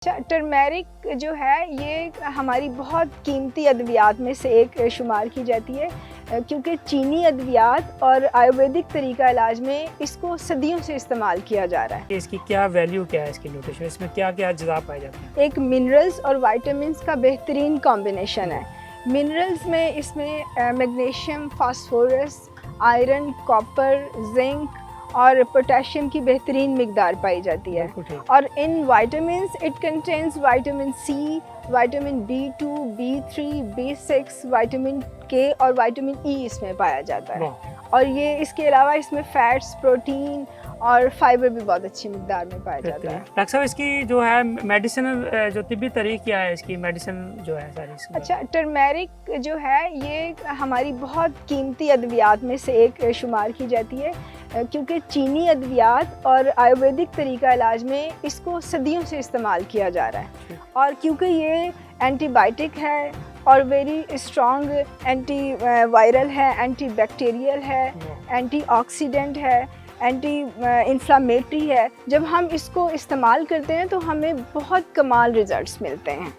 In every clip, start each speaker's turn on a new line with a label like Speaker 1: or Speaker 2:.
Speaker 1: अच्छा, टर्मेरिक जो है ये हमारी बहुत कीमती अद्वियात में से एक शुमार की जाती है, क्योंकि चीनी अद्वियात और आयुर्वेदिक तरीका इलाज में इसको सदियों से इस्तेमाल किया जा रहा है।
Speaker 2: इसकी क्या वैल्यू क्या है, इसकी न्यूट्रिशन, इसमें क्या क्या अज्जा पाए जाते हैं?
Speaker 1: एक मिनरल्स और विटामिन्स का बेहतरीन कॉम्बिनेशन है। मिनरल्स में इसमें magnesium, phosphorus, iron, copper, zinc और पोटेशियम की बेहतरीन मिकदार पाई जाती है। और in vitamins it contains vitamin C, vitamin B2, B3, B6, vitamin K और विटामिन ई इसमें पाया जाता है। और ये इसके अलावा इसमें फैट्स, प्रोटीन और फाइबर भी बहुत अच्छी मिकदार में पाया जाता है।
Speaker 2: डॉक्टर साहब, इसकी जो है मेडिसिनल जो तिब्बी तरीक़ क्या है, इसकी मेडिसिन जो है सारी?
Speaker 1: अच्छा, टर्मेरिक जो है ये हमारी बहुत कीमती अद्वियात में से एक शुमार की जाती है, क्योंकि चीनी अद्वियात और आयुर्वेदिक तरीका इलाज में इसको सदियों से इस्तेमाल किया जा रहा है। और क्योंकि ये एंटीबायोटिक है और वेरी स्ट्रॉन्ग एंटी वायरल है, एंटी बैक्टीरियल है, एंटीऑक्सीडेंट है, एंटी इन्फ्लामेटरी है, जब हम इसको इस्तेमाल करते हैं तो हमें बहुत कमाल रिजल्ट्स मिलते हैं।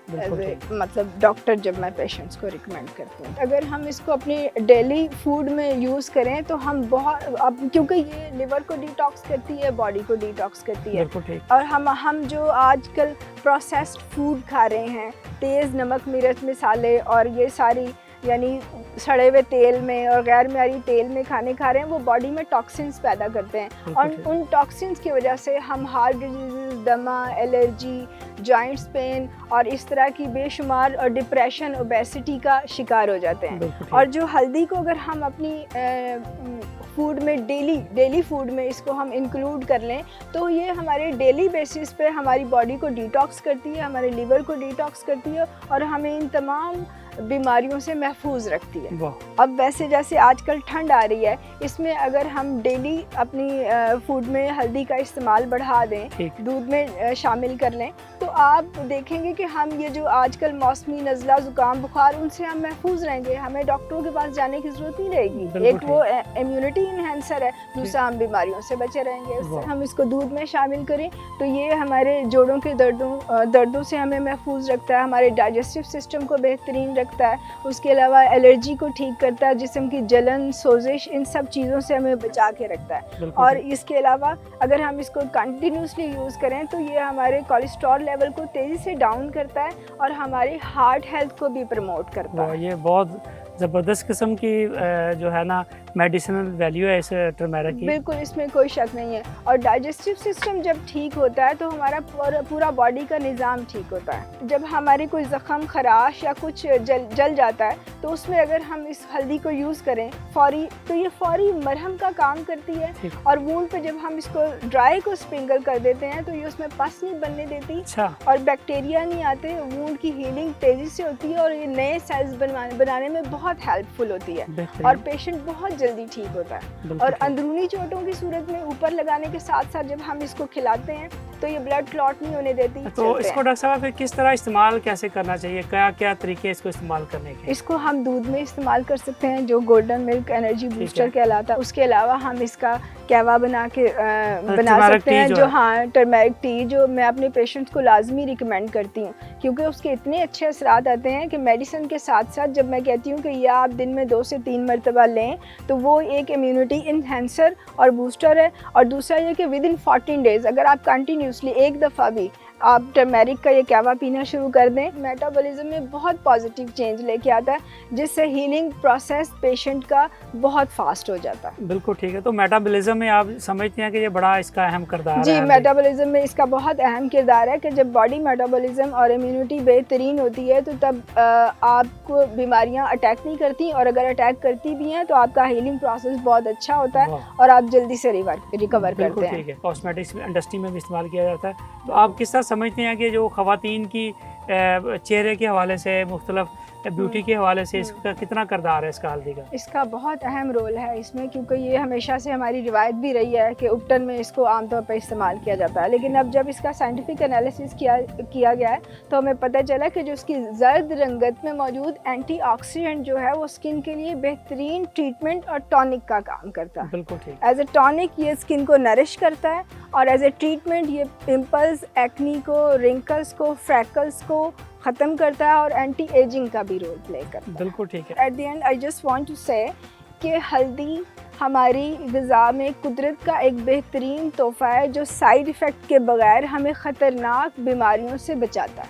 Speaker 1: मतलब डॉक्टर जब मैं पेशेंट्स को रिकमेंड करती हूँ, अगर हम इसको अपनी डेली फूड में यूज़ करें तो हम बहुत, अब क्योंकि ये लिवर को डिटॉक्स करती है, बॉडी को डिटॉक्स करती है। और हम जो आजकल प्रोसेस्ड फूड खा रहे हैं, तेज़ नमक, मिर्च, मसाले और ये सारी यानी सड़े हुए तेल में और गैर मयारी तेल में खाने खा रहे हैं, वो बॉडी में टॉक्सिन्स पैदा करते हैं। और उन टॉक्सिन्स की वजह से हम हार्ट डिजीज़, दमा, एलर्जी, जॉइंट्स पेन और इस तरह की बेशुमार और डिप्रेशन, ओबेसिटी का शिकार हो जाते हैं। और जो हल्दी को अगर हम अपनी फूड में डेली फूड में इसको हम इंक्लूड कर लें तो ये हमारे डेली बेसिस पे हमारी बॉडी को डिटॉक्स करती है, हमारे लिवर को डिटॉक्स करती है और हमें इन तमाम बीमारियों से महफूज रखती है। अब वैसे जैसे आजकल ठंड आ रही है, इसमें अगर हम डेली अपनी फूड में हल्दी का इस्तेमाल बढ़ा दें, दूध में शामिल कर लें, तो आप देखेंगे कि हम ये जो आजकल मौसमी नज़ला, ज़ुकाम, बुखार, उनसे हम महफूज रहेंगे। हमें डॉक्टरों के पास जाने की ज़रूरत नहीं रहेगी। एक वो इम्यूनिटी इन्हेंसर है, दूसरा हम बीमारियों से बचे रहेंगे। उससे हम इसको दूध में शामिल करें तो ये हमारे जोड़ों के दर्दों से हमें महफूज रखता है, हमारे डाइजेस्टिव सिस्टम को बेहतरीन रखता है, उसके अलावा एलर्जी को ठीक करता है, जिस्म की जलन, सोजिश, इन सब चीज़ों से हमें बचा के रखता है। और इसके अलावा अगर हम इसको कंटिन्यूसली यूज़ करें तो ये हमारे कोलेस्ट्रॉल लेवल को तेज़ी से डाउन करता है और हमारी हार्ट हेल्थ को भी प्रमोट करता है।
Speaker 2: ये बहुत ज़बरदस्त किस्म की जो है ना मेडिसिनल वैल्यू है इस टर्मेरिक की।
Speaker 1: बिल्कुल, इसमें कोई शक नहीं है। और डाइजेस्टिव सिस्टम जब ठीक होता है तो हमारा पूरा बॉडी का निज़ाम ठीक होता है। जब हमारी कोई ज़ख़म, खराश या कुछ जल जाता है तो उसमें अगर हम इस हल्दी को यूज़ करें फौरी, तो ये फौरी मरहम का काम करती है। और वूंड पे जब हम इसको ड्राई को स्प्रिंकल कर देते हैं तो ये उसमें पस नहीं बनने देती और बैक्टीरिया नहीं आते, वूंड की हीलिंग तेज़ी से होती है और ये नए सेल्स बनाने में बहुत हेल्पफुल होती है और पेशेंट बहुत जल्दी ठीक होता है। और अंदरूनी चोटों की सूरत में ऊपर लगाने के साथ साथ जब हम इसको खिलाते हैं तो ये ब्लड क्लॉट नहीं होने देती।
Speaker 2: तो इसको डॉक्टर साहब फिर किस तरह इस्तेमाल कैसे करना चाहिए, क्या क्या तरीके इसको इस्तेमाल करने के?
Speaker 1: इसको हम दूध में इस्तेमाल कर सकते हैं, जो गोल्डन मिल्क एनर्जी बूस्टर कहलाता है। उसके अलावा हम इसका कहवा बना सकते हैं, जो टर्मेरिक टी, जो मैं अपने पेशेंट्स को लाजमी रिकमेंड करती हूँ, क्योंकि उसके इतने अच्छे असरात आते हैं कि मेडिसिन के साथ साथ जब मैं कहती हूँ कि ये आप दिन में 2 से 3 मरतबा लें तो वो एक इम्यूनिटी इन्हेंसर और बूस्टर है। और दूसरा ये कि विद इन 14 डेज़ अगर आप कंटिन्यूसली एक दफ़ा भी आप टर्मेरिक का ये कहवा पीना शुरू कर दें, मेटाबॉलिज्म में बहुत पॉजिटिव चेंज लेके आता है, जिससे हीलिंग प्रोसेस पेशेंट का बहुत फास्ट हो जाता है।
Speaker 2: बिल्कुल ठीक है। तो मेटाबॉलिज्म में आप समझते हैं कि ये बड़ा इसका अहम किरदार है?
Speaker 1: जी, मेटाबॉलिज्म में इसका बहुत अहम किरदार है कि जब बॉडी मेटाबॉलिज्म और इम्यूनिटी बेहतरीन होती है तो तब आपको बीमारियां अटैक नहीं करती, और अगर अटैक करती भी हैं तो आपका हीलिंग प्रोसेस बहुत अच्छा होता है और आप जल्दी से रिकवर करते हैं।
Speaker 2: कॉस्मेटिक्स इंडस्ट्री में भी इस्तेमाल किया जाता है। तो आप किस तरह समझते हैं कि जो ख़वातीन की चेहरे के हवाले से मुख्तलिफ ब्यूटी के हवाले से इसका कितना किरदार है इसका हल्दी का?
Speaker 1: इसका बहुत अहम रोल है इसमें, क्योंकि ये हमेशा से हमारी रिवायत भी रही है कि उपटन में इसको आमतौर पर इस्तेमाल किया जाता है। लेकिन अब जब इसका साइंटिफिक एनालिसिस किया गया है तो हमें पता चला कि जो उसकी जर्द रंगत में मौजूद एंटीऑक्सीडेंट जो है वो स्किन के लिए बेहतरीन ट्रीटमेंट और टॉनिक का काम करता है।
Speaker 2: बिल्कुल ठीक।
Speaker 1: एज ए टॉनिक ये स्किन को नरिश करता है और एज ए ट्रीटमेंट ये पिंपल्स, एक्नी को, रिंकल्स को, फ्रैकल्स को ख़त्म करता है और एंटी एजिंग का भी रोल प्ले करता है।
Speaker 2: बिल्कुल ठीक है।
Speaker 1: At the end I just want to say कि हल्दी हमारी ग़िज़ा में कुदरत का एक बेहतरीन तोहफ़ा है जो साइड इफ़ेक्ट के बगैर हमें ख़तरनाक बीमारियों से बचाता है।